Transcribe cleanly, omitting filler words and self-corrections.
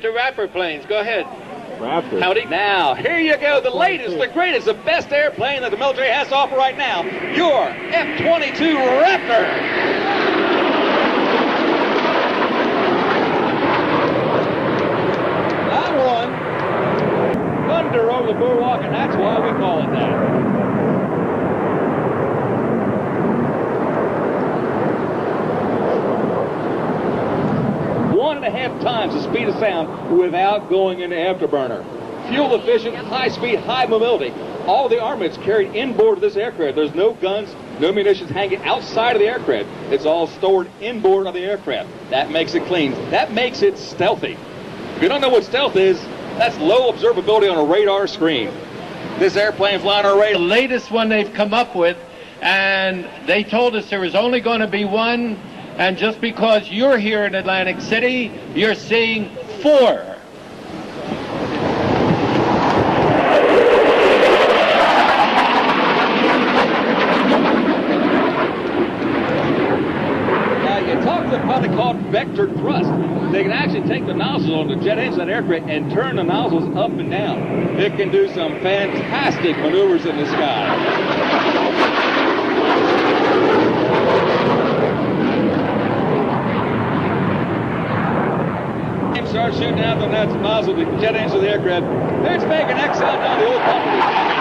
To Raptor planes, go ahead. Raptors. Howdy. Now, here you go, the latest, the greatest, the best airplane that the military has to offer right now, your F-22 Raptor. That one, thunder over the Boardwalk, and that's why we call it that. 1.5 times the speed of sound without going into afterburner. Fuel efficient, high speed, high mobility. All the armament's carried inboard of this aircraft. There's no guns, no munitions hanging outside of the aircraft. It's all stored inboard of the aircraft. That makes it clean. That makes it stealthy. If you don't know what stealth is, that's low observability on a radar screen. This airplane flying on a radar. The latest one they've come up with, and they told us there was only going to be one. And just because you're here in Atlantic City, you're seeing 4. Now, you talk to a product called vector thrust. They can actually take the nozzles on the jet engine of that aircraft and turn the nozzles up and down. It can do some fantastic maneuvers in the sky. Start shooting out the nozzle, the jet engine of the aircraft. Let's make an X out down the old company.